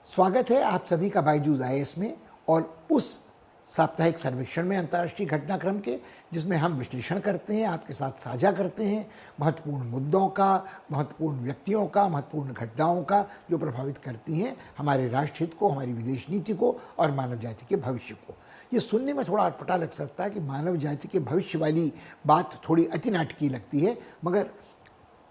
स्वागत है आप सभी का बायजूस आईएएस में और उस साप्ताहिक सर्वेक्षण में अंतर्राष्ट्रीय घटनाक्रम के, जिसमें हम विश्लेषण करते हैं, आपके साथ साझा करते हैं महत्वपूर्ण मुद्दों का, महत्वपूर्ण व्यक्तियों का, महत्वपूर्ण घटनाओं का जो प्रभावित करती हैं हमारे राष्ट्र हित को, हमारी विदेश नीति को और मानव जाति के भविष्य को। ये सुनने में थोड़ा अटपटा लग सकता है कि मानव जाति के भविष्य वाली बात थोड़ी अति नाटकीय लगती है, मगर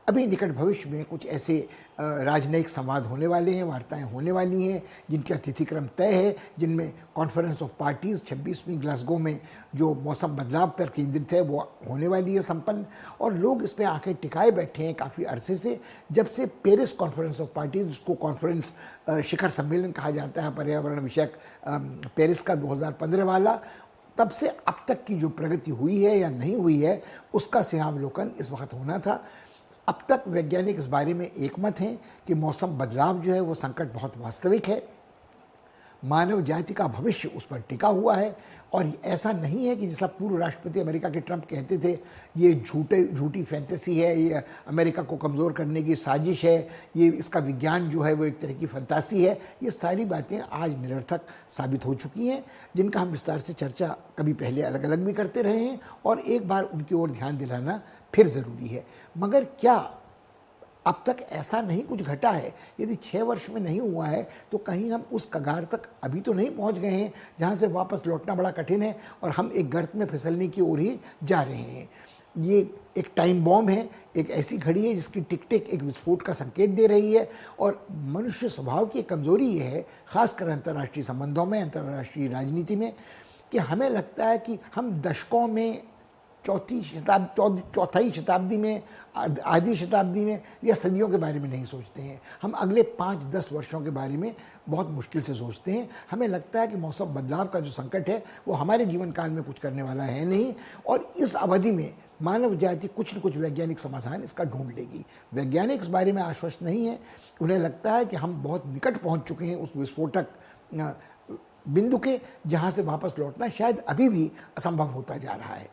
अभी निकट भविष्य में कुछ ऐसे राजनयिक संवाद होने वाले हैं, वार्ताएं होने वाली हैं जिनका तिथिक्रम तय है, जिनमें कॉन्फ्रेंस ऑफ पार्टीज़ 26वीं ग्लासगो में जो मौसम बदलाव पर केंद्रित है वो होने वाली है संपन्न, और लोग इस पर आंखें टिकाए बैठे हैं काफ़ी अरसे से, जब से पेरिस कॉन्फ्रेंस ऑफ पार्टीज़, जिसको कॉन्फ्रेंस शिखर सम्मेलन कहा जाता है पर्यावरण विषयक, पेरिस का 2015 वाला, तब से अब तक की जो प्रगति हुई है या नहीं हुई है उसका सिहावलोकन इस वक्त होना था। अब तक वैज्ञानिक इस बारे में एकमत हैं कि मौसम बदलाव जो है वो संकट बहुत वास्तविक है, मानव जाति का भविष्य उस पर टिका हुआ है, और ऐसा नहीं है कि जैसा पूर्व राष्ट्रपति अमेरिका के ट्रंप कहते थे ये झूठी फैंटेसी है, ये अमेरिका को कमज़ोर करने की साजिश है, ये इसका विज्ञान जो है वो एक तरह की फंतासी है। ये सारी बातें आज निरर्थक साबित हो चुकी हैं, जिनका हम विस्तार से चर्चा कभी पहले अलग अलग भी करते रहे हैं, और एक बार उनकी ओर ध्यान दिलाना फिर ज़रूरी है। मगर क्या अब तक ऐसा नहीं कुछ घटा है? यदि 6 वर्ष में नहीं हुआ है तो कहीं हम उस कगार तक अभी तो नहीं पहुंच गए हैं जहां से वापस लौटना बड़ा कठिन है और हम एक गर्त में फिसलने की ओर ही जा रहे हैं। ये एक टाइम बॉम्ब है, एक ऐसी घड़ी है जिसकी टिक टिक एक विस्फोट का संकेत दे रही है, और मनुष्य स्वभाव की कमज़ोरी ये है, खासकर अंतर्राष्ट्रीय संबंधों में, अंतर्राष्ट्रीय राजनीति में, कि हमें लगता है कि हम दशकों में, चौथाई शताब्दी में, आधी शताब्दी में या सदियों के बारे में नहीं सोचते हैं। हम अगले 5-10 वर्षों के बारे में बहुत मुश्किल से सोचते हैं। हमें लगता है कि मौसम बदलाव का जो संकट है वो हमारे जीवन काल में कुछ करने वाला है नहीं, और इस अवधि में मानव जाति कुछ न कुछ वैज्ञानिक समाधान इसका ढूंढ लेगी। वैज्ञानिक इस बारे में आश्वस्त नहीं है, उन्हें लगता है कि हम बहुत निकट पहुँच चुके हैं उस विस्फोटक बिंदु के जहाँ से वापस लौटना शायद अभी भी असंभव होता जा रहा है।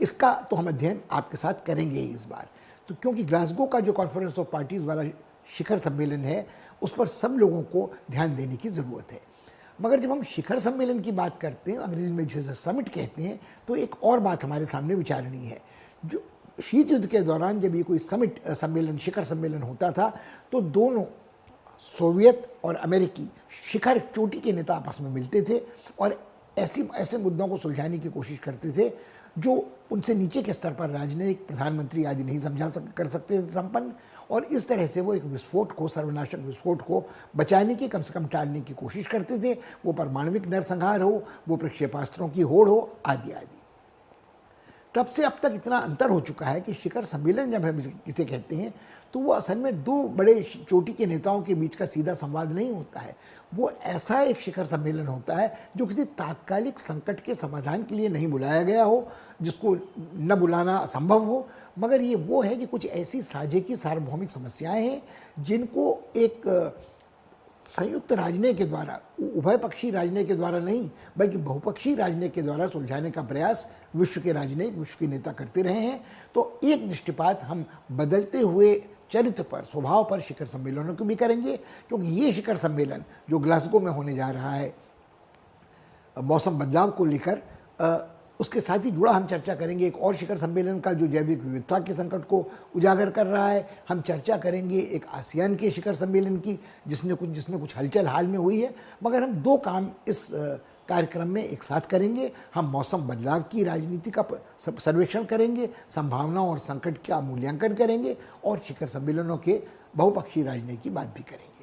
इसका तो हम अध्ययन आपके साथ करेंगे इस बार, तो क्योंकि ग्लासगो का जो कॉन्फ्रेंस ऑफ पार्टीज़ वाला शिखर सम्मेलन है उस पर सब लोगों को ध्यान देने की ज़रूरत है। मगर जब हम शिखर सम्मेलन की बात करते हैं, अंग्रेजी में जिसे समिट कहते हैं, तो एक और बात हमारे सामने विचारनी है। जो शीत युद्ध के दौरान जब ये कोई सम्मेलन, शिखर सम्मेलन होता था, तो दोनों सोवियत और अमेरिकी शिखर चोटी के नेता आपस में मिलते थे और ऐसे मुद्दों को सुलझाने की कोशिश करते थे जो उनसे नीचे के स्तर पर राजनयिक, प्रधानमंत्री आदि नहीं कर सकते थे संपन्न, और इस तरह से वो एक विस्फोट को, सर्वनाशक विस्फोट को बचाने की, कम से कम टालने की कोशिश करते थे। वो परमाणविक नरसंहार हो, वो प्रक्षेपास्त्रों की होड़ हो, आदि आदि। तब से अब तक इतना अंतर हो चुका है कि शिखर सम्मेलन जब हम इसे कहते हैं तो वो असल में दो बड़े चोटी के नेताओं के बीच का सीधा संवाद नहीं होता है। वो ऐसा एक शिखर सम्मेलन होता है जो किसी तात्कालिक संकट के समाधान के लिए नहीं बुलाया गया हो, जिसको न बुलाना असंभव हो, मगर ये वो है कि कुछ ऐसी साझे की सार्वभौमिक समस्याएं हैं जिनको एक संयुक्त राजनयिक के द्वारा, उभय पक्षी राजनयिक के द्वारा नहीं बल्कि बहुपक्षीय राजनयिक के द्वारा सुलझाने का प्रयास विश्व के राजनयिक, विश्व के नेता करते रहे हैं। तो एक दृष्टिपात हम बदलते हुए चरित्र पर, स्वभाव पर शिखर सम्मेलनों को भी करेंगे, क्योंकि ये शिखर सम्मेलन जो ग्लासगो में होने जा रहा है मौसम बदलाव को लेकर, उसके साथ ही जुड़ा हम चर्चा करेंगे एक और शिखर सम्मेलन का जो जैविक विविधता के संकट को उजागर कर रहा है। हम चर्चा करेंगे एक आसियान के शिखर सम्मेलन की जिसमें कुछ हलचल हाल में हुई है। मगर हम दो काम इस कार्यक्रम में एक साथ करेंगे। हम मौसम बदलाव की राजनीति का सर्वेक्षण करेंगे, संभावनाओं और संकट का मूल्यांकन करेंगे, और शिखर सम्मेलनों के बहुपक्षीय राजनीति की बात भी करेंगे।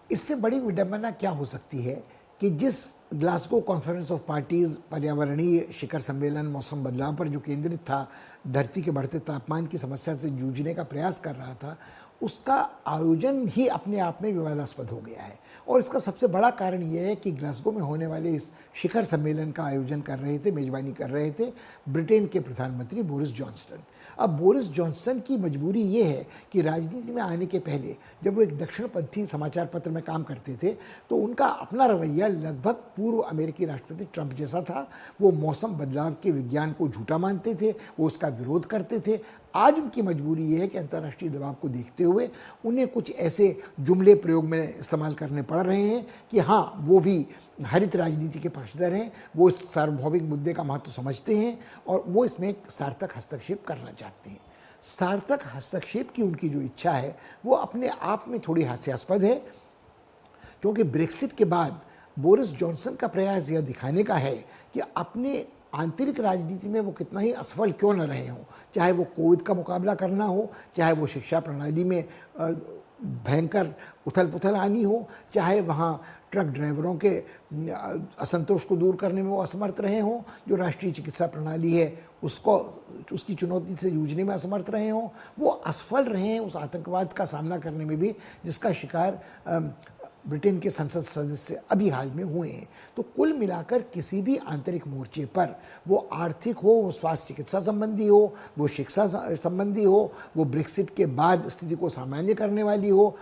इससे बड़ी विडंबना क्या हो सकती है कि जिस ग्लासगो कॉन्फ्रेंस ऑफ पार्टीज़ पर्यावरणीय शिखर सम्मेलन मौसम बदलाव पर जो केंद्रित था, धरती के बढ़ते तापमान की समस्या से जूझने का प्रयास कर रहा था, उसका आयोजन ही अपने आप में विवादास्पद हो गया है। और इसका सबसे बड़ा कारण यह है कि ग्लासगो में होने वाले इस शिखर सम्मेलन का आयोजन कर रहे थे, मेजबानी कर रहे थे ब्रिटेन के प्रधानमंत्री बोरिस जॉनसन। अब बोरिस जॉनसन की मजबूरी ये है कि राजनीति में आने के पहले जब वो एक दक्षिणपंथी समाचार पत्र में काम करते थे तो उनका अपना रवैया लगभग पूर्व अमेरिकी राष्ट्रपति ट्रंप जैसा था। वो मौसम बदलाव के विज्ञान को झूठा मानते थे, वो उसका विरोध करते थे। आज उनकी मजबूरी ये है कि अंतर्राष्ट्रीय दबाव को देखते हुए उन्हें कुछ ऐसे जुमले प्रयोग में इस्तेमाल करने पड़ रहे हैं कि हाँ, वो भी हरित राजनीति के पक्षधर हैं, वो इस सार्वभौमिक मुद्दे का महत्व समझते हैं और वो इसमें एक सार्थक हस्तक्षेप करना चाहते हैं। सार्थक हस्तक्षेप की उनकी जो इच्छा है वो अपने आप में थोड़ी हास्यास्पद है, क्योंकि ब्रेक्सिट के बाद बोरिस जॉनसन का प्रयास यह दिखाने का है कि अपने आंतरिक राजनीति में वो कितना ही असफल क्यों न रहे हों, चाहे वो कोविड का मुकाबला करना हो, चाहे वो शिक्षा प्रणाली में भयंकर उथल पुथल आनी हो, चाहे वहाँ ट्रक ड्राइवरों के असंतोष को दूर करने में वो असमर्थ रहे हों, जो राष्ट्रीय चिकित्सा प्रणाली है उसकी चुनौती से जूझने में असमर्थ रहे हों, वो असफल रहे हैं उस आतंकवाद का सामना करने में भी जिसका शिकार ब्रिटेन के संसद सदस्य अभी हाल में हुए हैं। तो कुल मिलाकर किसी भी आंतरिक मोर्चे पर, वो आर्थिक हो, वो स्वास्थ्य चिकित्सा संबंधी हो, वो शिक्षा संबंधी हो, वो ब्रेक्सिट के बाद स्थिति को सामान्य करने वाली हो,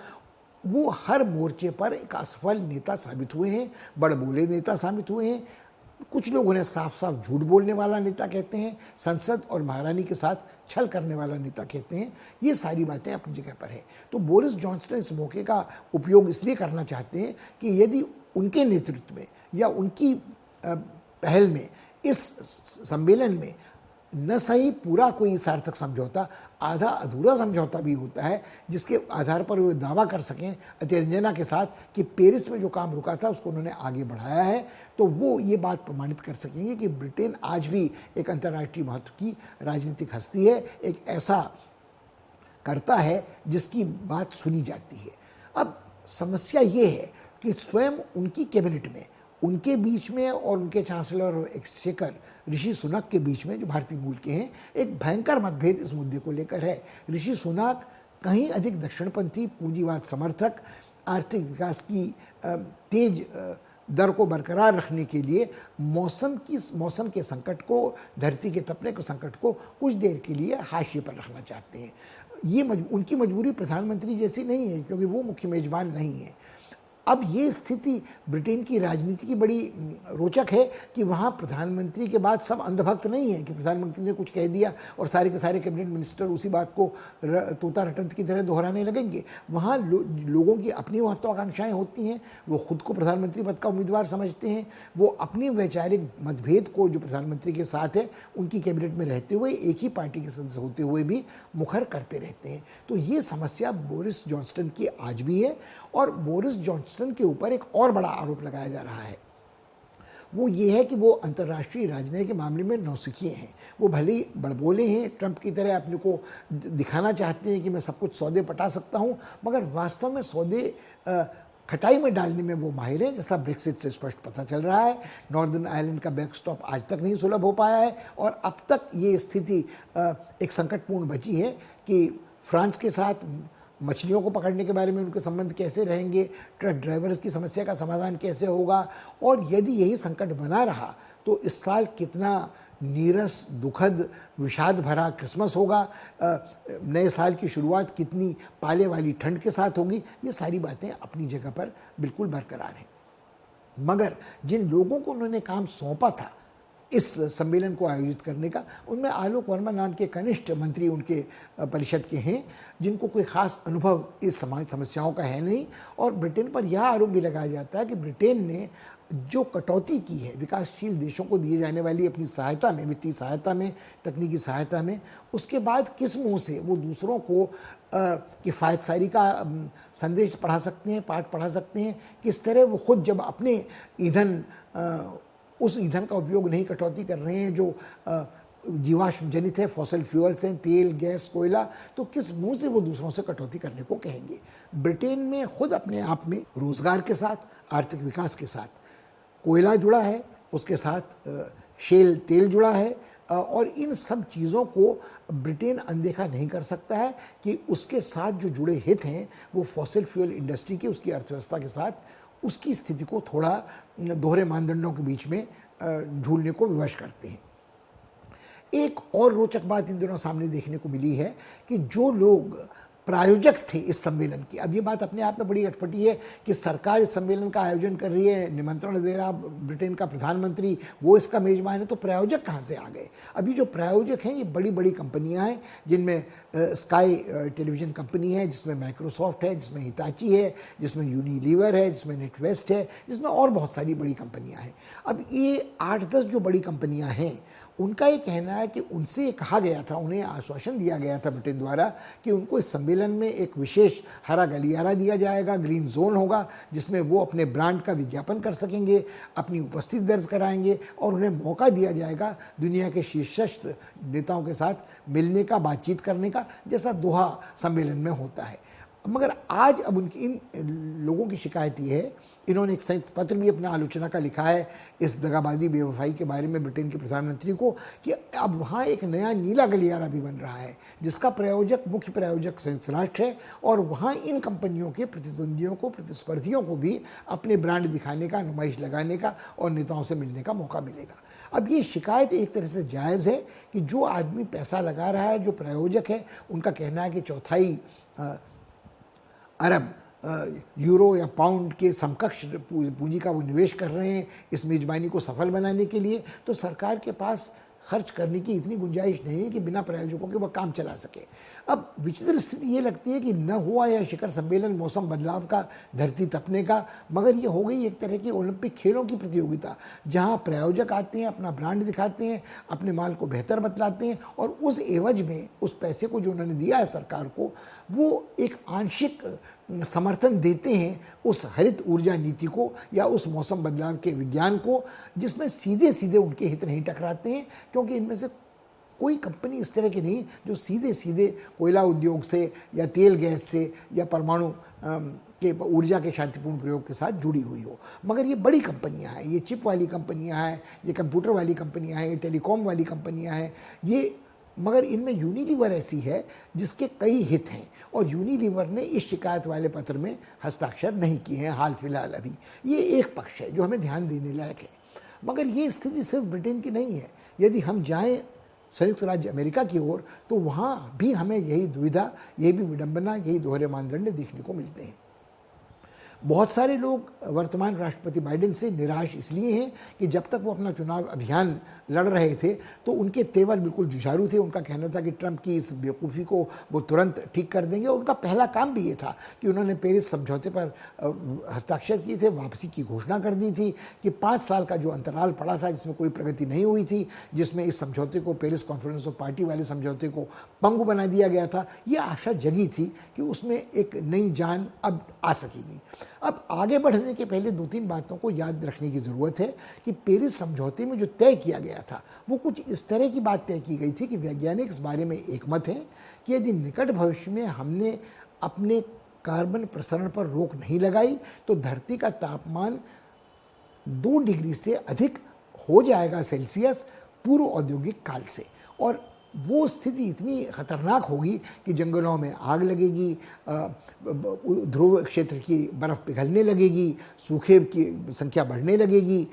वो हर मोर्चे पर एक असफल नेता साबित हुए हैं, बड़बोले नेता साबित हुए हैं। कुछ लोग उन्हें साफ साफ झूठ बोलने वाला नेता कहते हैं, संसद और महारानी के साथ छल करने वाला नेता कहते हैं। ये सारी बातें अपनी जगह पर है। तो बोरिस जॉनसन इस मौके का उपयोग इसलिए करना चाहते हैं कि यदि उनके नेतृत्व में या उनकी पहल में इस सम्मेलन में न सही पूरा कोई सार्थक समझौता, आधा अधूरा समझौता भी होता है जिसके आधार पर वो दावा कर सकें अतिरंजना के साथ कि पेरिस में जो काम रुका था उसको उन्होंने आगे बढ़ाया है, तो वो ये बात प्रमाणित कर सकेंगे कि ब्रिटेन आज भी एक अंतर्राष्ट्रीय महत्व की राजनीतिक हस्ती है, एक ऐसा करता है जिसकी बात सुनी जाती है। अब समस्या ये है कि स्वयं उनकी कैबिनेट में, उनके बीच में और उनके चांसलर और एक्सचेकर ऋषि सुनक के बीच में, जो भारतीय मूल के हैं, एक भयंकर मतभेद इस मुद्दे को लेकर है। ऋषि सुनक कहीं अधिक दक्षिणपंथी, पूंजीवाद समर्थक, आर्थिक विकास की तेज दर को बरकरार रखने के लिए मौसम के संकट को, धरती के तपने के संकट को कुछ देर के लिए हाशिए पर रखना चाहते हैं। ये उनकी मजबूरी प्रधानमंत्री जैसी नहीं है, क्योंकि वो मुख्य मेजबान नहीं है। अब ये स्थिति ब्रिटेन की राजनीति की बड़ी रोचक है कि वहाँ प्रधानमंत्री के बाद सब अंधभक्त नहीं है कि प्रधानमंत्री ने कुछ कह दिया और सारे के सारे कैबिनेट मिनिस्टर उसी बात को तोता रटंत की तरह दोहराने लगेंगे। वहाँ लोगों की अपनी महत्वाकांक्षाएं होती हैं, वो खुद को प्रधानमंत्री पद का उम्मीदवार समझते हैं, वो अपनी वैचारिक मतभेद को जो प्रधानमंत्री के साथ है उनकी कैबिनेट में रहते हुए, एक ही पार्टी के सदस्य होते हुए भी मुखर करते रहते हैं। तो ये समस्या बोरिस जॉनसन की आज भी है। और बोरिस जॉनसन के ऊपर एक और बड़ा आरोप लगाया जा रहा है, वो ये है कि वो अंतर्राष्ट्रीय राजनीति के मामले में नौसिखिए हैं। वो भले ही बड़बोले हैं, ट्रंप की तरह अपने को दिखाना चाहते हैं कि मैं सब कुछ सौदे पटा सकता हूँ, मगर वास्तव में सौदे खटाई में डालने में वो माहिर हैं, जैसा ब्रेक्सिट से स्पष्ट पता चल रहा है। नॉर्दर्न आयरलैंड का बैकस्टॉप आज तक नहीं सुलभ हो पाया है और अब तक ये स्थिति एक संकटपूर्ण बची है कि फ्रांस के साथ मछलियों को पकड़ने के बारे में उनके संबंध कैसे रहेंगे, ट्रक ड्राइवर्स की समस्या का समाधान कैसे होगा, और यदि यही संकट बना रहा तो इस साल कितना नीरस, दुखद, विषाद भरा क्रिसमस होगा, नए साल की शुरुआत कितनी पाले वाली ठंड के साथ होगी। ये सारी बातें अपनी जगह पर बिल्कुल बरकरार हैं। मगर जिन लोगों को उन्होंने काम सौंपा था इस सम्मेलन को आयोजित करने का, उनमें आलोक वर्मा नाम के कनिष्ठ मंत्री उनके परिषद के हैं, जिनको कोई ख़ास अनुभव इस समाज समस्याओं का है नहीं। और ब्रिटेन पर यह आरोप भी लगाया जाता है कि ब्रिटेन ने जो कटौती की है विकासशील देशों को दिए जाने वाली अपनी सहायता में, वित्तीय सहायता में, तकनीकी सहायता में, उसके बाद किस मुँह से वो दूसरों को किफ़ायतसारी का संदेश पढ़ा सकते हैं, पाठ पढ़ा सकते हैं, किस तरह वो खुद जब अपने ईंधन उस ईंधन का उपयोग नहीं कटौती कर रहे हैं जो जीवाश्म जनित है, फॉसिल फ्यूल्स हैं, तेल, गैस, कोयला, तो किस मुंह से वो दूसरों से कटौती करने को कहेंगे। ब्रिटेन में खुद अपने आप में रोज़गार के साथ, आर्थिक विकास के साथ कोयला जुड़ा है, उसके साथ शेल तेल जुड़ा है और इन सब चीज़ों को ब्रिटेन अनदेखा नहीं कर सकता है कि उसके साथ जो जुड़े हित हैं वो फॉसिल फ्यूल इंडस्ट्री की, उसकी अर्थव्यवस्था के साथ उसकी स्थिति को थोड़ा दोहरे मानदंडों के बीच में झूलने को विवश करते हैं। एक और रोचक बात इन दिनों सामने देखने को मिली है कि जो लोग प्रायोजक थे इस सम्मेलन की, अब ये बात अपने आप में बड़ी अटपटी है कि सरकार इस सम्मेलन का आयोजन कर रही है, निमंत्रण दे रहा ब्रिटेन का प्रधानमंत्री, वो इसका मेजबान है, तो प्रायोजक कहाँ से आ गए? अभी जो प्रायोजक हैं ये बड़ी बड़ी कंपनियां हैं, जिनमें स्काई टेलीविज़न कंपनी है, जिसमें माइक्रोसॉफ्ट है, जिसमें हिताची है, जिसमें यूनिलीवर है, जिसमें नेटवेस्ट है, जिसमें और बहुत सारी बड़ी कंपनियाँ हैं। अब ये 8-10 जो बड़ी कंपनियाँ हैं उनका ये कहना है कि उनसे कहा गया था, उन्हें आश्वासन दिया गया था ब्रिटेन द्वारा कि उनको इस सम्मेलन में एक विशेष हरा गलियारा दिया जाएगा, ग्रीन जोन होगा, जिसमें वो अपने ब्रांड का विज्ञापन कर सकेंगे, अपनी उपस्थिति दर्ज कराएंगे और उन्हें मौका दिया जाएगा दुनिया के शीर्षस्थ नेताओं के साथ मिलने का, बातचीत करने का, जैसा दोहा सम्मेलन में होता है। मगर आज अब उनकी इन लोगों की शिकायत ये है, इन्होंने एक संयुक्त पत्र भी अपना आलोचना का लिखा है इस दगाबाजी बेवफाई के बारे में ब्रिटेन के प्रधानमंत्री को, कि अब वहाँ एक नया नीला गलियारा भी बन रहा है जिसका प्रायोजक, मुख्य प्रायोजक संयुक्त राष्ट्र है, और वहाँ इन कंपनियों के प्रतिद्वंदियों को, प्रतिस्पर्धियों को भी अपने ब्रांड दिखाने का, नुमाइश लगाने का और नेताओं से मिलने का मौका मिलेगा। अब ये शिकायत एक तरह से जायज़ है कि जो आदमी पैसा लगा रहा है, जो प्रायोजक है, उनका कहना है कि 1/4 अरब यूरो या पाउंड के समकक्ष पूंजी का वो निवेश कर रहे हैं इस मेज़बानी को सफल बनाने के लिए, तो सरकार के पास खर्च करने की इतनी गुंजाइश नहीं है कि बिना प्रायोजकों के वह काम चला सके। अब विचित्र स्थिति ये लगती है कि न हुआ यह शिखर सम्मेलन मौसम बदलाव का, धरती तपने का, मगर ये हो गई एक तरह की ओलंपिक खेलों की प्रतियोगिता, जहां प्रायोजक आते हैं, अपना ब्रांड दिखाते हैं, अपने माल को बेहतर बतलाते हैं और उस एवज में उस पैसे को जो उन्होंने दिया है सरकार को, वो एक आंशिक समर्थन देते हैं उस हरित ऊर्जा नीति को या उस मौसम बदलाव के विज्ञान को, जिसमें सीधे सीधे उनके हित नहीं टकराते हैं, क्योंकि इनमें से कोई कंपनी इस तरह की नहीं जो सीधे सीधे कोयला उद्योग से या तेल गैस से या परमाणु के ऊर्जा के शांतिपूर्ण प्रयोग के साथ जुड़ी हुई हो। मगर ये बड़ी कंपनियां हैं, ये चिप वाली कंपनियां हैं, ये कंप्यूटर वाली कंपनियां हैं, ये टेलीकॉम वाली कंपनियां हैं, ये, मगर इनमें यूनिलीवर ऐसी है जिसके कई हित हैं और यूनिलीवर ने इस शिकायत वाले पत्र में हस्ताक्षर नहीं किए हैं हाल फिलहाल अभी। ये एक पक्ष है जो हमें ध्यान देने लायक है। मगर ये स्थिति सिर्फ ब्रिटेन की नहीं है। यदि हम जाएं संयुक्त राज्य अमेरिका की ओर, तो वहाँ भी हमें यही दुविधा, यही भी विडंबना, यही दोहरे मानदंड देखने को मिलते हैं। बहुत सारे लोग वर्तमान राष्ट्रपति बाइडेन से निराश इसलिए हैं कि जब तक वो अपना चुनाव अभियान लड़ रहे थे तो उनके तेवर बिल्कुल जुझारू थे। उनका कहना था कि ट्रंप की इस बेवकूफ़ी को वो तुरंत ठीक कर देंगे। उनका पहला काम भी ये था कि उन्होंने पेरिस समझौते पर हस्ताक्षर किए थे, वापसी की घोषणा कर दी थी कि 5 साल का जो अंतराल पड़ा था जिसमें कोई प्रगति नहीं हुई थी, जिसमें इस समझौते को, पेरिस कॉन्फ्रेंस ऑफ पार्टी वाले समझौते को पंगु बना दिया गया था, ये आशा जगी थी कि उसमें एक नई जान अब आ सकेगी। अब आगे बढ़ने के पहले 2-3 बातों को याद रखने की ज़रूरत है कि पेरिस समझौते में जो तय किया गया था वो कुछ इस तरह की बात तय की गई थी कि वैज्ञानिक इस बारे में एकमत हैं कि यदि निकट भविष्य में हमने अपने कार्बन प्रसरण पर रोक नहीं लगाई तो धरती का तापमान 2 डिग्री से अधिक हो जाएगा सेल्सियस पूर्व औद्योगिक काल से, और वो स्थिति इतनी खतरनाक होगी कि जंगलों में आग लगेगी, ध्रुव क्षेत्र की बर्फ़ पिघलने लगेगी, सूखे की संख्या बढ़ने लगेगी,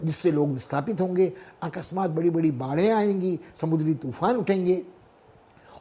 जिससे लोग विस्थापित होंगे, अकस्मात बड़ी बड़ी बाढ़ें आएंगी, समुद्री तूफान उठेंगे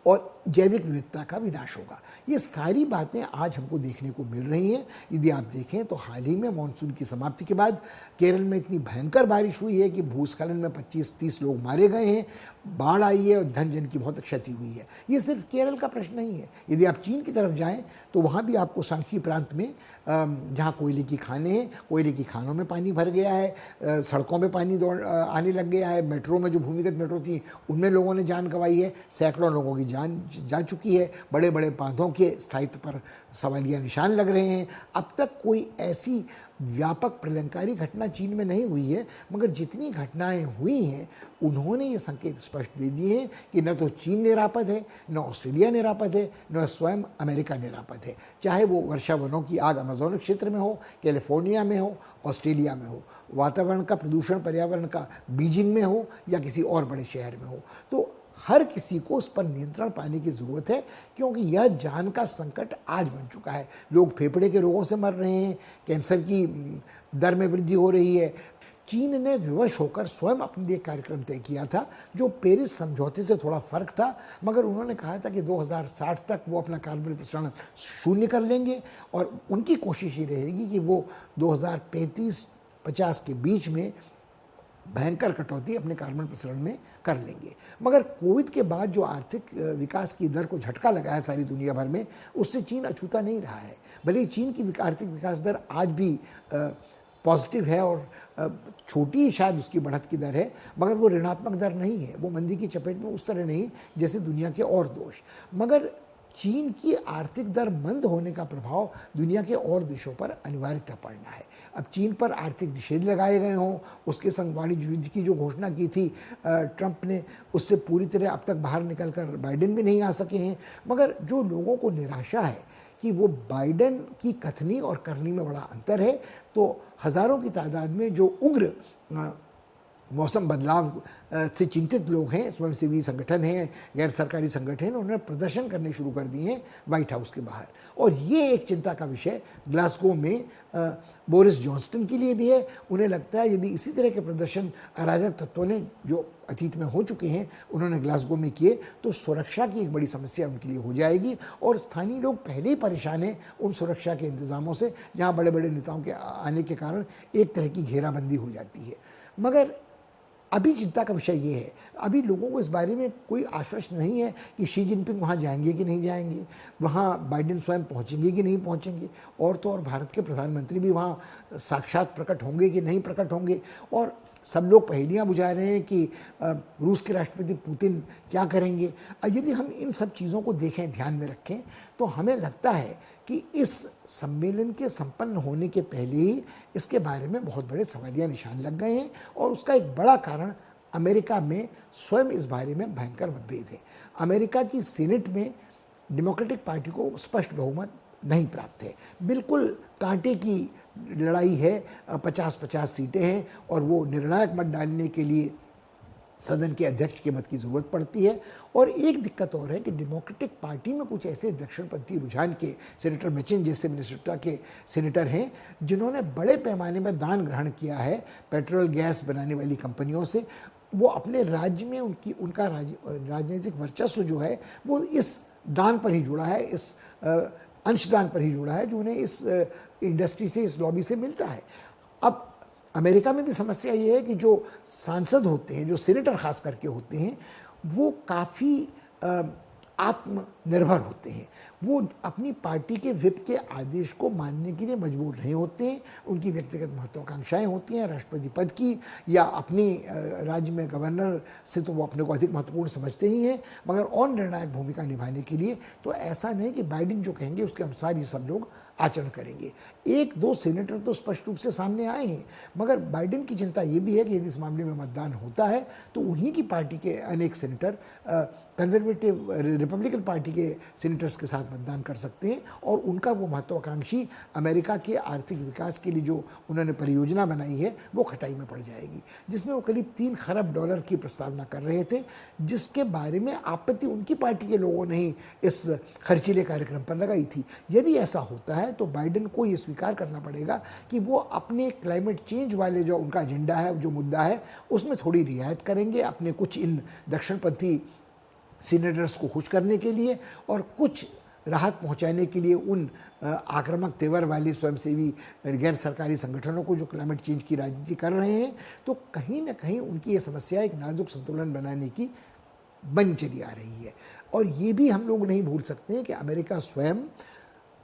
और जैविक विविधता का विनाश होगा। ये सारी बातें आज हमको देखने को मिल रही हैं। यदि आप देखें तो हाल ही में मानसून की समाप्ति के बाद केरल में इतनी भयंकर बारिश हुई है कि भूस्खलन में 25-30 लोग मारे गए हैं, बाढ़ आई है और धन जन की बहुत क्षति हुई है। ये सिर्फ केरल का प्रश्न नहीं है। यदि आप चीन की तरफ जाएं तो वहाँ भी आपको सांची प्रांत में जहाँ कोयले की खानें हैं, कोयले की खानों में पानी भर गया है, सड़कों में पानी आने लग गया है, मेट्रो में जो भूमिगत मेट्रो थी उनमें लोगों ने जान गंवाई है, सैकड़ों लोगों की जान जा चुकी है, बड़े बड़े बांधों के स्थायित्व पर सवालिया निशान लग रहे हैं। अब तक कोई ऐसी व्यापक प्रलंकारी घटना चीन में नहीं हुई है, मगर जितनी घटनाएं हुई हैं उन्होंने ये संकेत स्पष्ट दे दिए हैं कि न तो चीन निरापद है, न ऑस्ट्रेलिया निरापद है, न स्वयं अमेरिका निरापद है। चाहे वो वर्षा वनों की आग अमेजोन क्षेत्र में हो, कैलिफोर्निया में हो, ऑस्ट्रेलिया में हो, वातावरण का प्रदूषण पर्यावरण का बीजिंग में हो या किसी और बड़े शहर में हो, तो हर किसी को उस पर नियंत्रण पाने की ज़रूरत है, क्योंकि यह जान का संकट आज बन चुका है। लोग फेफड़े के रोगों से मर रहे हैं, कैंसर की दर में वृद्धि हो रही है। चीन ने विवश होकर स्वयं अपने लिए कार्यक्रम तय किया था जो पेरिस समझौते से थोड़ा फर्क था, मगर उन्होंने कहा था कि 2060 तक वो अपना कार्बन प्रसारण शून्य कर लेंगे और उनकी कोशिश ये रहेगी कि वो 2035-50 के बीच में भयंकर कटौती अपने कार्बन प्रसारण में कर लेंगे। मगर कोविड के बाद जो आर्थिक विकास की दर को झटका लगा है सारी दुनिया भर में, उससे चीन अछूता नहीं रहा है। भले ही चीन की आर्थिक विकास दर आज भी पॉजिटिव है और छोटी शायद उसकी बढ़त की दर है, मगर वो ऋणात्मक दर नहीं है, वो मंदी की चपेट में उस तरह नहीं जैसे दुनिया के और देश। मगर चीन की आर्थिक दर मंद होने का प्रभाव दुनिया के और देशों पर अनिवार्यतः पड़ना है। अब चीन पर आर्थिक निषेध लगाए गए हों, उसके संग वाणिज्य युद्ध की जो घोषणा की थी ट्रंप ने, उससे पूरी तरह अब तक बाहर निकलकर बाइडेन भी नहीं आ सके हैं। मगर जो लोगों को निराशा है कि वो बाइडेन की कथनी और करनी में बड़ा अंतर है, तो हज़ारों की तादाद में जो उग्र मौसम बदलाव से चिंतित लोग हैं, स्वयंसेवी संगठन हैं, गैर सरकारी संगठन हैं, उन्होंने प्रदर्शन करने शुरू कर दिए हैं व्हाइट हाउस के बाहर। और ये एक चिंता का विषय ग्लासगो में बोरिस जॉनसन के लिए भी है। उन्हें लगता है यदि इसी तरह के प्रदर्शन अराजक तत्वों ने जो अतीत में हो चुके हैं उन्होंने ग्लासगो में किए, तो सुरक्षा की एक बड़ी समस्या उनके लिए हो जाएगी। और स्थानीय लोग पहले ही परेशान हैं उन सुरक्षा के इंतज़ामों से, जहाँ बड़े बड़े नेताओं के आने के कारण एक तरह की घेराबंदी हो जाती है। मगर अभी चिंता का विषय ये है, अभी लोगों को इस बारे में कोई आश्वस्त नहीं है कि शी जिनपिंग वहाँ जाएंगे कि नहीं जाएंगे, वहाँ बाइडेन स्वयं पहुँचेंगे कि नहीं पहुँचेंगे, और तो और भारत के प्रधानमंत्री भी वहाँ साक्षात प्रकट होंगे कि नहीं प्रकट होंगे। और सब लोग पहेलियाँ बुझा रहे हैं कि रूस के राष्ट्रपति पुतिन क्या करेंगे। यदि हम इन सब चीज़ों को देखें, ध्यान में रखें, तो हमें लगता है कि इस सम्मेलन के संपन्न होने के पहले ही इसके बारे में बहुत बड़े सवालिया निशान लग गए हैं। और उसका एक बड़ा कारण अमेरिका में स्वयं इस बारे में भयंकर मतभेद है। अमेरिका की सीनेट में डेमोक्रेटिक पार्टी को स्पष्ट बहुमत नहीं प्राप्त है, बिल्कुल कांटे की लड़ाई है, 50-50 सीटें हैं और वो निर्णायक मत डालने के लिए सदन के अध्यक्ष के मत की ज़रूरत पड़ती है। और एक दिक्कत और है कि डेमोक्रेटिक पार्टी में कुछ ऐसे दक्षिणपंथी रुझान के सेनेटर मैचिन जैसे मिनेसोटा के सेनेटर हैं जिन्होंने बड़े पैमाने में दान ग्रहण किया है पेट्रोल गैस बनाने वाली कंपनियों से। वो अपने राज्य में उनका राजनीतिक वर्चस्व जो है वो इस दान पर ही जुड़ा है, इस अंशदान पर ही जुड़ा है जो उन्हें इस इंडस्ट्री से, इस लॉबी से मिलता है। अब अमेरिका में भी समस्या ये है कि जो सांसद होते हैं, जो सीनेटर खास करके होते हैं, वो काफ़ी आत्मनिर्भर होते हैं। वो अपनी पार्टी के व्हिप के आदेश को मानने के लिए मजबूर नहीं होते हैं। उनकी व्यक्तिगत महत्वाकांक्षाएं होती हैं राष्ट्रपति पद की या अपने राज्य में गवर्नर से, तो वो अपने को अधिक महत्वपूर्ण समझते ही हैं। मगर और निर्णायक भूमिका निभाने के लिए तो ऐसा नहीं कि बाइडेन जो कहेंगे उसके अनुसार ये सब लोग आचरण करेंगे। एक दो सेनेटर तो स्पष्ट रूप से सामने आए हैं, मगर बाइडेन की चिंता ये भी है कि यदि इस मामले में मतदान होता है तो उन्हीं की पार्टी के अनेक सेनेटर कंजर्वेटिव रिपब्लिकन पार्टी के सेनेटर्स के साथ मतदान कर सकते हैं और उनका वो महत्वाकांक्षी अमेरिका के आर्थिक विकास के लिए जो उन्होंने परियोजना बनाई है वो खटाई में पड़ जाएगी, जिसमें वो करीब $3 खरब की प्रस्तावना कर रहे थे, जिसके बारे में आपत्ति उनकी पार्टी के लोगों ने ही इस खर्चीले कार्यक्रम पर लगाई थी। यदि ऐसा होता है तो बाइडेन को ये स्वीकार करना पड़ेगा कि वो अपने क्लाइमेट चेंज वाले जो उनका एजेंडा है, जो मुद्दा है, उसमें थोड़ी रियायत करेंगे अपने कुछ इन दक्षिणपंथी सीनेटर्स को खुश करने के लिए और कुछ राहत पहुंचाने के लिए उन आक्रामक तेवर वाले स्वयंसेवी गैर सरकारी संगठनों को जो क्लाइमेट चेंज की राजनीति कर रहे हैं। तो कहीं ना कहीं उनकी ये समस्या एक नाजुक संतुलन बनाने की बनी चली आ रही है। और ये भी हम लोग नहीं भूल सकते हैं कि अमेरिका स्वयं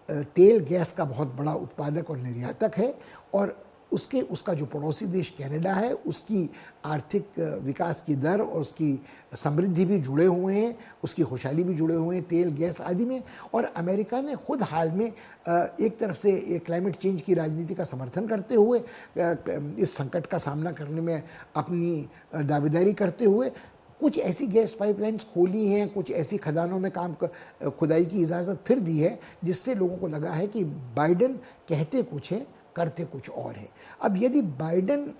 तेल गैस का बहुत बड़ा उत्पादक और निर्यातक है और उसका जो पड़ोसी देश कनाडा है, उसकी आर्थिक विकास की दर और उसकी समृद्धि भी जुड़े हुए हैं, उसकी खुशहाली भी जुड़े हुए हैं तेल, गैस आदि में। और अमेरिका ने खुद हाल में एक तरफ से ये क्लाइमेट चेंज की राजनीति का समर्थन करते हुए इस संकट का सामना करने में अपनी दावेदारी करते हुए कुछ ऐसी गैस पाइपलाइंस खोली हैं, कुछ ऐसी खदानों में खुदाई की इजाज़त फिर दी है, जिससे लोगों को लगा है कि बाइडेन कहते कुछ है, करते कुछ और है। अब यदि बाइडेन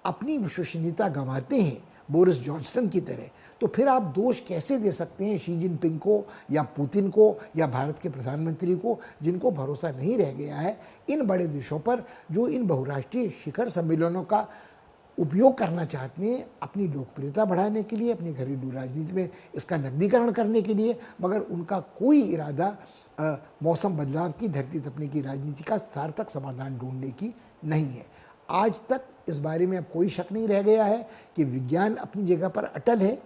अपनी विश्वसनीयता गंवाते हैं बोरिस जॉनसन की तरह, तो फिर आप दोष कैसे दे सकते हैं शी जिनपिंग को या पुतिन को या भारत के प्रधानमंत्री को, जिनको भरोसा नहीं रह गया है इन बड़े देशों पर, जो इन बहुराष्ट्रीय शिखर सम्मेलनों का उपयोग करना चाहते हैं अपनी लोकप्रियता बढ़ाने के लिए, अपनी घरेलू राजनीति में इसका नकदीकरण करने के लिए, मगर उनका कोई इरादा मौसम बदलाव की, धरती तपने की राजनीति का सार्थक समाधान ढूंढने की नहीं है। आज तक इस बारे में अब कोई शक नहीं रह गया है कि विज्ञान अपनी जगह पर अटल है।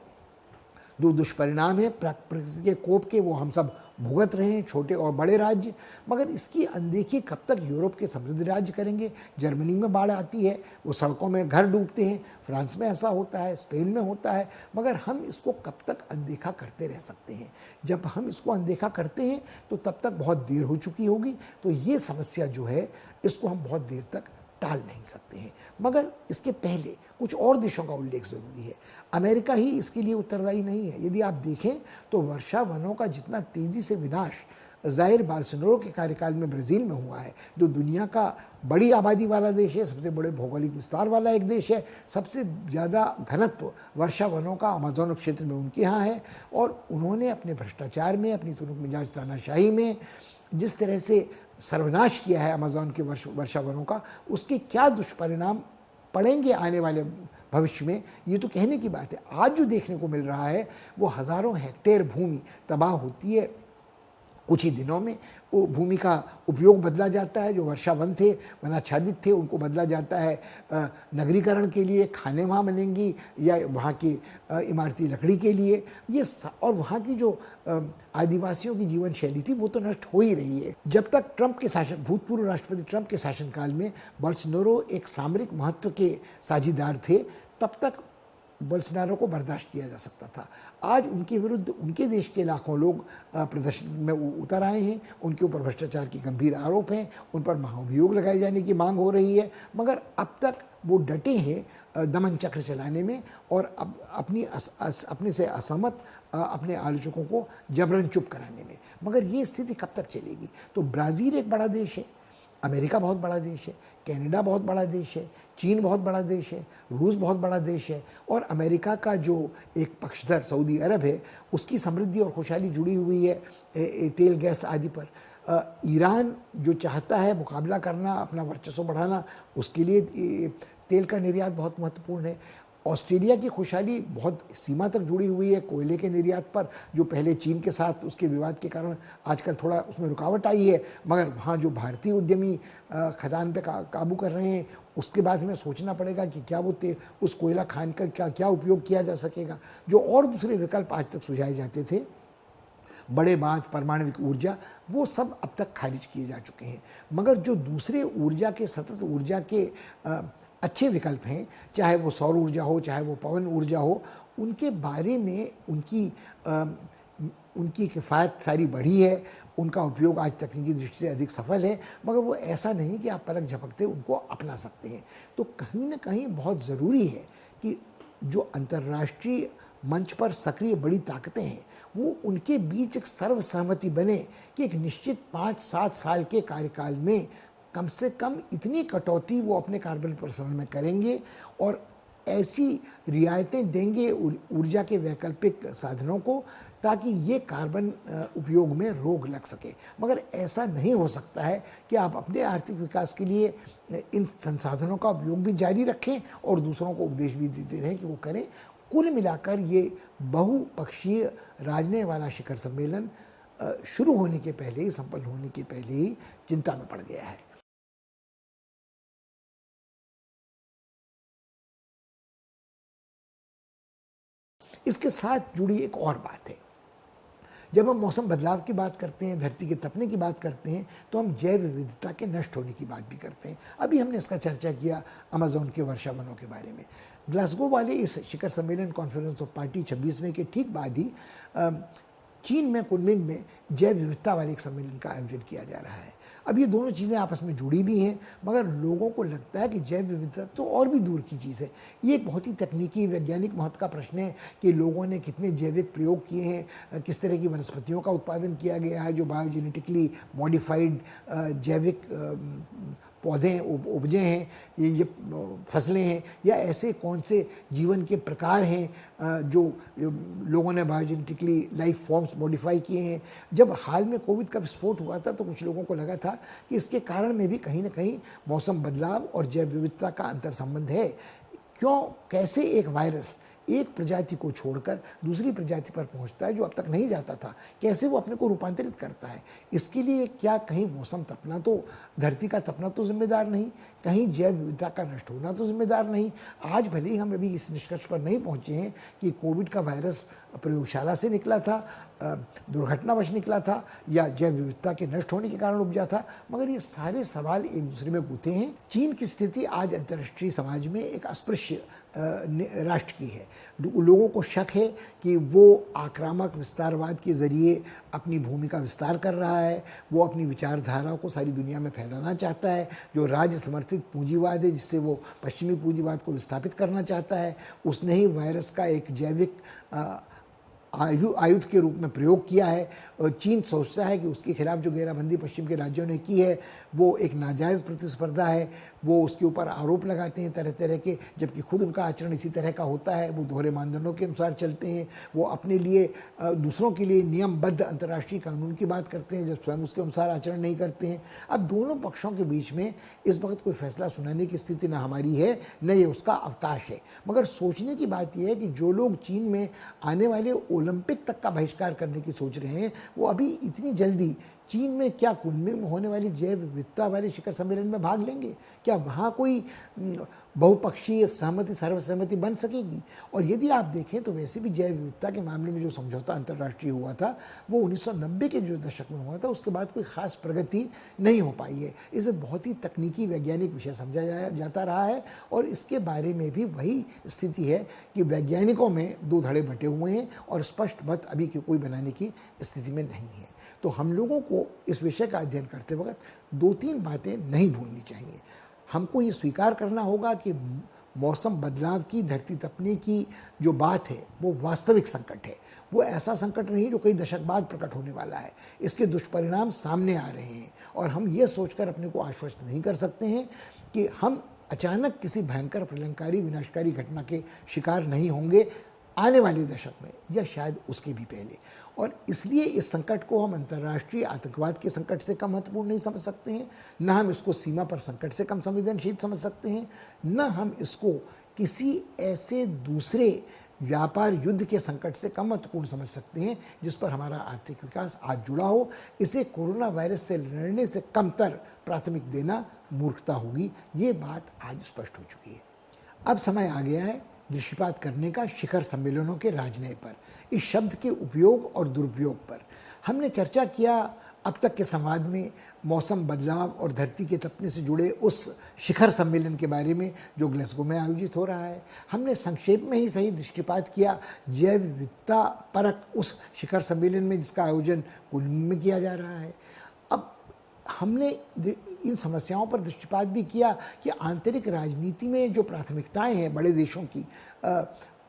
जो दुष्परिणाम है प्रकृति के कोप के, वो हम सब भुगत रहे हैं, छोटे और बड़े राज्य। मगर इसकी अनदेखी कब तक यूरोप के समृद्ध राज्य करेंगे? जर्मनी में बाढ़ आती है, वो सड़कों में घर डूबते हैं, फ्रांस में ऐसा होता है, स्पेन में होता है, मगर हम इसको कब तक अनदेखा करते रह सकते हैं? जब हम इसको अनदेखा करते हैं तो तब तक बहुत देर हो चुकी होगी। तो ये समस्या जो है, इसको हम बहुत देर तक टाल नहीं सकते हैं। मगर इसके पहले कुछ और देशों का उल्लेख ज़रूरी है। अमेरिका ही इसके लिए उत्तरदायी नहीं है। यदि आप देखें तो वर्षा वनों का जितना तेज़ी से विनाश जाहिर बोल्सोनारो के कार्यकाल में ब्राज़ील में हुआ है, जो दुनिया का बड़ी आबादी वाला देश है, सबसे बड़े भौगोलिक विस्तार वाला एक देश है, सबसे ज़्यादा घनत्व वर्षा वनों का अमेज़न क्षेत्र में उनके यहाँ है। और उन्होंने अपने भ्रष्टाचार में, अपनी तुनक मिजाज तानाशाही में जिस तरह से सर्वनाश किया है अमेज़न के वर्षा वनों का, उसके क्या दुष्परिणाम पड़ेंगे आने वाले भविष्य में, ये तो कहने की बात है। आज जो देखने को मिल रहा है वो हज़ारों हेक्टेयर भूमि तबाह होती है। कुछ ही दिनों में वो भूमि का उपयोग बदला जाता है, जो वर्षा वन थे, वनाच्छादित थे, उनको बदला जाता है नगरीकरण के लिए, खाने वहाँ मिलेंगी, या वहाँ की इमारती लकड़ी के लिए। और वहाँ की जो आदिवासियों की जीवन शैली थी वो तो नष्ट हो ही रही है। जब तक ट्रंप के शासन, भूतपूर्व राष्ट्रपति ट्रंप के शासनकाल में बोल्सोनारो एक सामरिक महत्व के साझीदार थे, तब तक बोल्सोनारो को बर्दाश्त किया जा सकता था। आज उनके विरुद्ध उनके देश के लाखों लोग प्रदर्शन में उतर आए हैं, उनके ऊपर भ्रष्टाचार की गंभीर आरोप हैं, उन पर महाभियोग लगाए जाने की मांग हो रही है, मगर अब तक वो डटे हैं दमन चक्र चलाने में और अब अपने से असहमत अपने आलोचकों को जबरन चुप कराने में। मगर ये स्थिति कब तक चलेगी? तो ब्राज़ील एक बड़ा देश है, अमेरिका बहुत बड़ा देश है, कनाडा बहुत बड़ा देश है, चीन बहुत बड़ा देश है, रूस बहुत बड़ा देश है, और अमेरिका का जो एक पक्षधर सऊदी अरब है, उसकी समृद्धि और खुशहाली जुड़ी हुई है तेल गैस आदि पर। ईरान जो चाहता है मुकाबला करना, अपना वर्चस्व बढ़ाना, उसके लिए तेल का निर्यात बहुत महत्वपूर्ण है। ऑस्ट्रेलिया की खुशहाली बहुत सीमा तक जुड़ी हुई है कोयले के निर्यात पर, जो पहले चीन के साथ उसके विवाद के कारण आजकल थोड़ा उसमें रुकावट आई है, मगर वहाँ जो भारतीय उद्यमी खदान पे काबू कर रहे हैं, उसके बाद हमें सोचना पड़ेगा कि क्या वो उस कोयला खान का क्या उपयोग किया जा सकेगा। जो और दूसरे विकल्प आज तक सुझाए जाते थे, बड़े बांध, परमाणविक ऊर्जा, वो सब अब तक खारिज किए जा चुके हैं। मगर जो दूसरे ऊर्जा के, सतत ऊर्जा के अच्छे विकल्प हैं, चाहे वो सौर ऊर्जा हो, चाहे वो पवन ऊर्जा हो, उनके बारे में उनकी किफ़ायत सारी बढ़ी है, उनका उपयोग आज तकनीकी दृष्टि से अधिक सफल है, मगर वो ऐसा नहीं कि आप पलक झपकते उनको अपना सकते हैं। तो कहीं ना कहीं बहुत ज़रूरी है कि जो अंतर्राष्ट्रीय मंच पर सक्रिय बड़ी ताकतें हैं, वो उनके बीच एक सर्वसहमति बने कि एक निश्चित 5-7 साल के कार्यकाल में कम से कम इतनी कटौती वो अपने कार्बन उत्सर्जन में करेंगे और ऐसी रियायतें देंगे ऊर्जा के वैकल्पिक साधनों को, ताकि ये कार्बन उपयोग में रोक लग सके। मगर ऐसा नहीं हो सकता है कि आप अपने आर्थिक विकास के लिए इन संसाधनों का उपयोग भी जारी रखें और दूसरों को उपदेश भी देते रहें कि वो करें। कुल मिलाकर ये बहुपक्षीय राजनय वाला शिखर सम्मेलन शुरू होने के पहले ही, संपन्न होने के पहले ही चिंता में पड़ गया है। इसके साथ जुड़ी एक और बात है जब हम मौसम बदलाव की बात करते हैं, धरती के तपने की बात करते हैं, तो हम जैव विविधता के नष्ट होने की बात भी करते हैं। अभी हमने इसका चर्चा किया अमेज़न के वर्षा वनों के बारे में। ग्लासगो वाले इस शिखर सम्मेलन कॉन्फ्रेंस ऑफ पार्टी 26वें के ठीक बाद ही चीन में कुनमिंग में जैव विविधता वाले एक सम्मेलन का आयोजन किया जा रहा है। अब ये दोनों चीज़ें आपस में जुड़ी भी हैं, मगर लोगों को लगता है कि जैव विविधता तो और भी दूर की चीज़ है। ये एक बहुत ही तकनीकी वैज्ञानिक महत्व का प्रश्न है कि लोगों ने कितने जैविक प्रयोग किए हैं, किस तरह की वनस्पतियों का उत्पादन किया गया है जो बायोजेनेटिकली मॉडिफाइड जैविक पौधे उपजे हैं, ये फसलें हैं, या ऐसे कौन से जीवन के प्रकार हैं जो लोगों ने बायोजेनेटिकली लाइफ फॉर्म्स मॉडिफाई किए हैं। जब हाल में कोविड का विस्फोट हुआ था तो कुछ लोगों को लगा था कि इसके कारण में भी कहीं ना कहीं मौसम बदलाव और जैव विविधता का अंतर संबंध है। क्यों, कैसे एक वायरस एक प्रजाति को छोड़कर दूसरी प्रजाति पर पहुंचता है जो अब तक नहीं जाता था, कैसे वो अपने को रूपांतरित करता है। इसके लिए क्या कहीं मौसम तपना तो, धरती का तपना तो जिम्मेदार नहीं, कहीं जैव विविधता का नष्ट होना तो जिम्मेदार नहीं। आज भले ही हम अभी इस निष्कर्ष पर नहीं पहुंचे हैं कि कोविड का वायरस प्रयोगशाला से निकला था, दुर्घटनावश निकला था, या जैव विविधता के नष्ट होने के कारण उपजा था, मगर ये सारे सवाल एक दूसरे में गूंथे हैं। चीन की स्थिति आज अंतर्राष्ट्रीय समाज में एक अस्पृश्य राष्ट्र की है। लोगों को शक है कि वो आक्रामक विस्तारवाद के जरिए अपनी भूमि का विस्तार कर रहा है, वो अपनी विचारधारा को सारी दुनिया में फैलाना चाहता है। जो राज्य समर्थित पूंजीवाद है, जिससे वो पश्चिमी पूंजीवाद को विस्थापित करना चाहता है, उसने ही वायरस का एक जैविक आयुध के रूप में प्रयोग किया है। और चीन सोचता है कि उसके खिलाफ जो घेराबंदी पश्चिम के राज्यों ने की है वो एक नाजायज़ प्रतिस्पर्धा है। वो उसके ऊपर आरोप लगाते हैं तरह तरह के, जबकि खुद उनका आचरण इसी तरह का होता है। वो दोहरे मानदंडों के अनुसार चलते हैं, वो अपने लिए दूसरों के लिए नियमबद्ध अंतर्राष्ट्रीय कानून की बात करते हैं जब स्वयं उसके अनुसार आचरण नहीं करते हैं। अब दोनों पक्षों के बीच में इस वक्त कोई फैसला सुनाने की स्थिति न हमारी है, न ये उसका अवकाश है। मगर सोचने की बात यह है कि जो लोग चीन में आने वाले ओलंपिक तक का बहिष्कार करने की सोच रहे हैं, वो अभी इतनी जल्दी चीन में क्या कुनमिंग में होने वाली जैव विविधता वाले शिखर सम्मेलन में भाग लेंगे? क्या वहाँ कोई बहुपक्षीय सहमति, सर्वसहमति बन सकेगी? और यदि आप देखें तो वैसे भी जैव विविधता के मामले में जो समझौता अंतर्राष्ट्रीय हुआ था वो 1990 के जो दशक में हुआ था, उसके बाद कोई खास प्रगति नहीं हो पाई है। इसे बहुत ही तकनीकी वैज्ञानिक विषय समझा जाता रहा है, और इसके बारे में भी वही स्थिति है कि वैज्ञानिकों में दो धड़े बटे हुए हैं और स्पष्ट मत अभी कोई बनाने की स्थिति में नहीं है। तो हम लोगों को इस विषय का अध्ययन करते वक्त दो तीन बातें नहीं भूलनी चाहिए। हमको ये स्वीकार करना होगा कि मौसम बदलाव की, धरती तपने की जो बात है वो वास्तविक संकट है। वो ऐसा संकट नहीं जो कई दशक बाद प्रकट होने वाला है। इसके दुष्परिणाम सामने आ रहे हैं और हम ये सोचकर अपने को आश्वस्त नहीं कर सकते हैं कि हम अचानक किसी भयंकर, प्रलयंकारी, विनाशकारी घटना के शिकार नहीं होंगे आने वाले दशक में, या शायद उसके भी पहले। और इसलिए इस संकट को हम अंतर्राष्ट्रीय आतंकवाद के संकट से कम महत्वपूर्ण नहीं समझ सकते हैं, न हम इसको सीमा पर संकट से कम संवेदनशील समझ सकते हैं, न हम इसको किसी ऐसे दूसरे व्यापार युद्ध के संकट से कम महत्वपूर्ण समझ सकते हैं जिस पर हमारा आर्थिक विकास आज जुड़ा हो। इसे कोरोना वायरस से लड़ने से कमतर प्राथमिक देना मूर्खता होगी। ये बात आज स्पष्ट हो चुकी है। अब समय आ गया है दृष्टिपात करने का शिखर सम्मेलनों के राजनय पर, इस शब्द के उपयोग और दुरुपयोग पर। हमने चर्चा किया अब तक के संवाद में मौसम बदलाव और धरती के तपने से जुड़े उस शिखर सम्मेलन के बारे में जो ग्लासगो में आयोजित हो रहा है। हमने संक्षेप में ही सही दृष्टिपात किया जैव विविधता परक उस शिखर सम्मेलन में जिसका आयोजन कुनमिंग में किया जा रहा है। अब हमने इन समस्याओं पर दृष्टिपात भी किया कि आंतरिक राजनीति में जो प्राथमिकताएं हैं बड़े देशों की,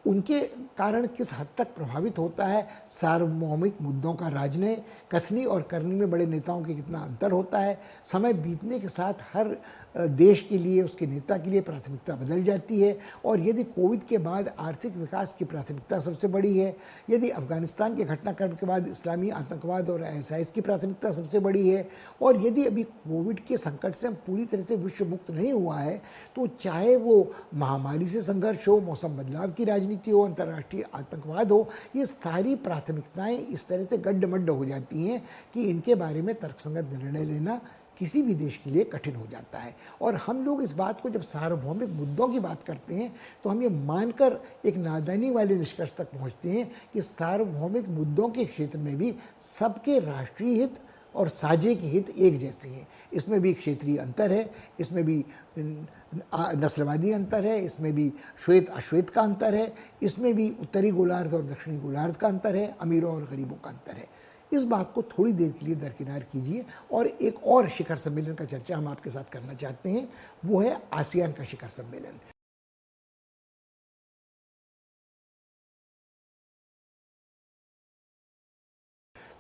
उनके कारण किस हद तक प्रभावित होता है सार्वभौमिक मुद्दों का राजनय। कथनी और करनी में बड़े नेताओं के कितना अंतर होता है। समय बीतने के साथ हर देश के लिए, उसके नेता के लिए प्राथमिकता बदल जाती है। और यदि कोविड के बाद आर्थिक विकास की प्राथमिकता सबसे बड़ी है, यदि अफगानिस्तान के घटनाक्रम के बाद इस्लामी आतंकवाद और ISIS की प्राथमिकता सबसे बड़ी है, और यदि अभी कोविड के संकट से हम पूरी तरह से विश्व मुक्त नहीं हुआ है, तो चाहे वो महामारी से संघर्ष हो, मौसम बदलाव की राजनीति हो, अंतर्राष्ट्रीय आतंकवाद हो, ये सारी प्राथमिकताएं इस तरह से गड्ढमड्ढ हो जाती हैं कि इनके बारे में तर्कसंगत निर्णय लेना किसी भी देश के लिए कठिन हो जाता है। और हम लोग इस बात को जब सार्वभौमिक मुद्दों की बात करते हैं तो हम ये मानकर एक नादानी वाले निष्कर्ष तक पहुंचते हैं कि सार्वभौमिक मुद्दों के क्षेत्र में भी सबके राष्ट्रीय हित और साझे के हित एक जैसे हैं। इसमें भी क्षेत्रीय अंतर है, इसमें भी नस्लवादी अंतर है, इसमें भी श्वेत अश्वेत का अंतर है, इसमें भी उत्तरी गोलार्ध और दक्षिणी गोलार्ध का अंतर है, अमीरों और गरीबों का अंतर है। इस बात को थोड़ी देर के लिए दरकिनार कीजिए और एक और शिखर सम्मेलन का चर्चा हम आपके साथ करना चाहते हैं, वो है आसियान का शिखर सम्मेलन।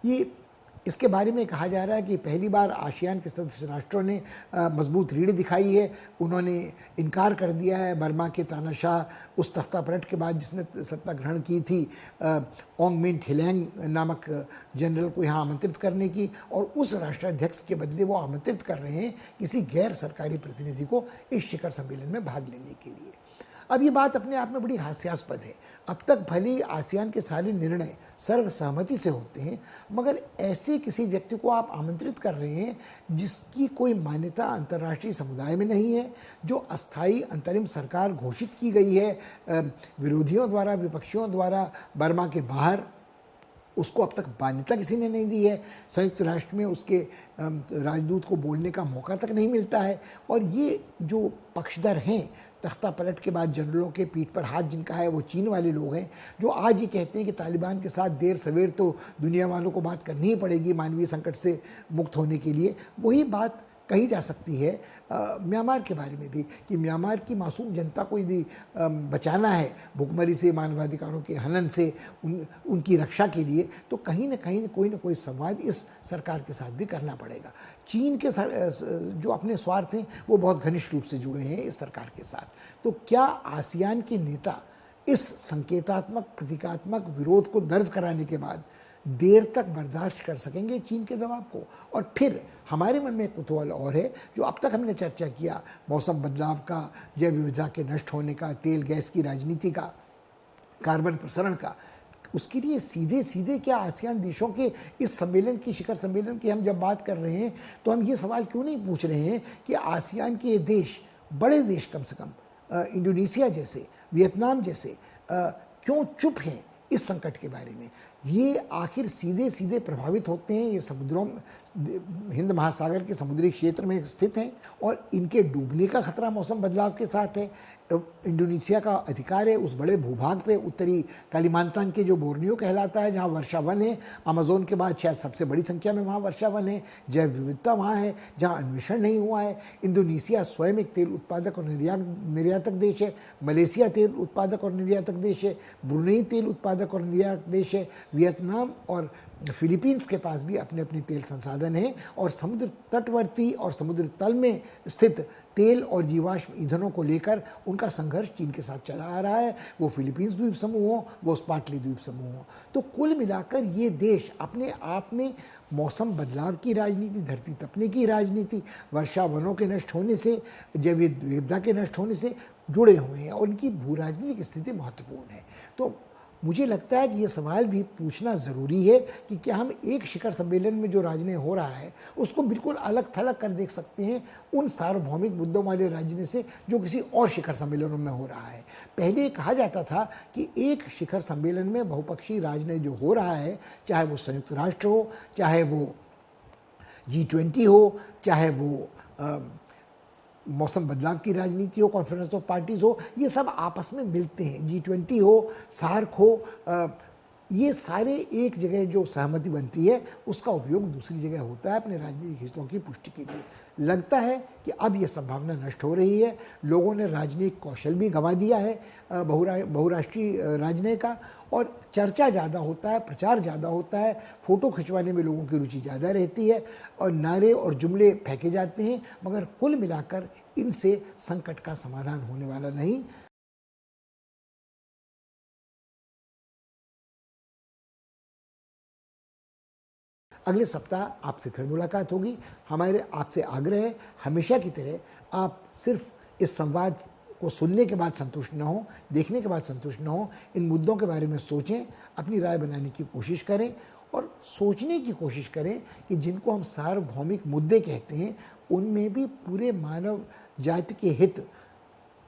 ये इसके बारे में कहा जा रहा है कि पहली बार आसियान के सदस्य राष्ट्रों ने मजबूत रीढ़ दिखाई है। उन्होंने इनकार कर दिया है बर्मा के तानाशाह उस तख्ता पलट के बाद जिसने सत्ता ग्रहण की थी ओंग मिंट हिलैंग नामक जनरल को यहाँ आमंत्रित करने की, और उस राष्ट्राध्यक्ष के बदले वो आमंत्रित कर रहे हैं किसी गैर सरकारी प्रतिनिधि को इस शिखर सम्मेलन में भाग लेने के लिए। अब ये बात अपने आप में बड़ी हास्यास्पद है। अब तक भले ही आसियान के सारे निर्णय सर्वसहमति से होते हैं, मगर ऐसे किसी व्यक्ति को आप आमंत्रित कर रहे हैं जिसकी कोई मान्यता अंतर्राष्ट्रीय समुदाय में नहीं है, जो अस्थायी अंतरिम सरकार घोषित की गई है विरोधियों द्वारा, विपक्षियों द्वारा बर्मा के बाहर, उसको अब तक मान्यता किसी ने नहीं दी है। संयुक्त राष्ट्र में उसके राजदूत को बोलने का मौका तक नहीं मिलता है। और ये जो पक्षधर हैं तख्ता पलट के बाद जनरलों के पीठ पर हाथ जिनका है वो चीन वाले लोग हैं, जो आज ये कहते हैं कि तालिबान के साथ देर सवेर तो दुनिया वालों को बात करनी ही पड़ेगी मानवीय संकट से मुक्त होने के लिए। वही बात कही जा सकती है म्यांमार के बारे में भी कि म्यांमार की मासूम जनता को यदि बचाना है भुखमरी से, मानवाधिकारों के हनन से, उनकी रक्षा के लिए, तो कहीं ना कहीं कोई ना कोई संवाद इस सरकार के साथ भी करना पड़ेगा। चीन के जो अपने स्वार्थ हैं वो बहुत घनिष्ठ रूप से जुड़े हैं इस सरकार के साथ। तो क्या आसियान के नेता इस संकेतात्मक प्रतीकात्मक विरोध को दर्ज कराने के बाद देर तक बर्दाश्त कर सकेंगे चीन के दबाव को? और फिर हमारे मन में एक कुतूहल और है जो अब तक हमने चर्चा किया, मौसम बदलाव का, जैव विविधता के नष्ट होने का, तेल गैस की राजनीति का, कार्बन प्रसरण का। उसके लिए सीधे सीधे क्या आसियान देशों के इस सम्मेलन की, शिखर सम्मेलन की हम जब बात कर रहे हैं तो हम ये सवाल क्यों नहीं पूछ रहे हैं कि आसियान के देश, बड़े देश कम से कम इंडोनेशिया जैसे, वियतनाम जैसे, क्यों चुप हैं इस संकट के बारे में? ये आखिर सीधे सीधे प्रभावित होते हैं, ये समुद्रों, हिंद महासागर के समुद्री क्षेत्र में स्थित हैं और इनके डूबने का खतरा मौसम बदलाव के साथ है। इंडोनेशिया का अधिकार है उस बड़े भूभाग पे, उत्तरी कालिमांतान के जो बोर्नियो कहलाता है, जहाँ वर्षा वन है, अमेज़ोन के बाद शायद सबसे बड़ी संख्या में वहाँ वर्षा वन है, जैव विविधता वहाँ है जहाँ अन्वेषण नहीं हुआ है। इंडोनेशिया स्वयं एक तेल उत्पादक और निर्यातक देश है, मलेशिया तेल उत्पादक और निर्यातक देश है, ब्रुनेई तेल उत्पादक और निर्यातक देश है, वियतनाम और फिलीपींस के पास भी अपने अपने तेल संसाधन हैं, और समुद्र तटवर्ती और समुद्र तल में स्थित तेल और जीवाश्म ईंधनों को लेकर उनका संघर्ष चीन के साथ चला आ रहा है, वो फिलीपींस द्वीप समूह हो, वो स्पार्टली द्वीप समूह हो। तो कुल मिलाकर ये देश अपने आप में मौसम बदलाव की राजनीति, धरती तपने की राजनीति, वर्षा वनों के नष्ट होने से, जैव विविधता के नष्ट होने से जुड़े हुए हैं और उनकी भू राजनीतिक स्थिति महत्वपूर्ण है। तो मुझे लगता है कि ये सवाल भी पूछना ज़रूरी है कि क्या हम एक शिखर सम्मेलन में जो राजनीति हो रहा है उसको बिल्कुल अलग थलग कर देख सकते हैं उन सार्वभौमिक मुद्दों वाले राजनीति से जो किसी और शिखर सम्मेलनों में हो रहा है। पहले कहा जाता था कि एक शिखर सम्मेलन में बहुपक्षीय राजनीति जो हो रहा है, चाहे वो संयुक्त राष्ट्र हो, चाहे वो G20 हो, चाहे वो मौसम बदलाव की राजनीति हो, कॉन्फ्रेंस ऑफ पार्टीज हो, ये सब आपस में मिलते हैं। G20 हो, सार्क हो, ये सारे एक जगह जो सहमति बनती है उसका उपयोग दूसरी जगह होता है अपने राजनीतिक हितों की पुष्टि के लिए। लगता है कि अब ये संभावना नष्ट हो रही है। लोगों ने राजनीतिक कौशल भी गंवा दिया है बहुराष्ट्रीय राजनीति का, और चर्चा ज़्यादा होता है, प्रचार ज़्यादा होता है, फ़ोटो खिंचवाने में लोगों की रुचि ज़्यादा रहती है और नारे और जुमले फेंके जाते हैं, मगर कुल मिलाकर इनसे संकट का समाधान होने वाला नहीं। अगले सप्ताह आपसे फिर मुलाकात होगी। हमारे आपसे आग्रह है, हमेशा की तरह आप सिर्फ इस संवाद को सुनने के बाद संतुष्ट न हो, देखने के बाद संतुष्ट न हो, इन मुद्दों के बारे में सोचें, अपनी राय बनाने की कोशिश करें और सोचने की कोशिश करें कि जिनको हम सार्वभौमिक मुद्दे कहते हैं उनमें भी पूरे मानव जाति के हित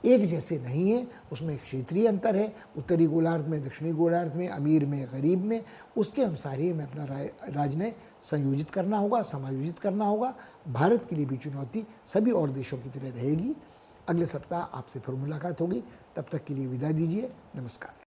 एक जैसे नहीं है, उसमें एक क्षेत्रीय अंतर है, उत्तरी गोलार्ध में, दक्षिणी गोलार्ध में, अमीर में, गरीब में। उसके अनुसार ही हमें अपना राजनय संयोजित करना होगा, समायोजित करना होगा। भारत के लिए भी चुनौती सभी और देशों की तरह रहेगी। अगले सप्ताह आपसे फिर मुलाकात होगी, तब तक के लिए विदा दीजिए। नमस्कार।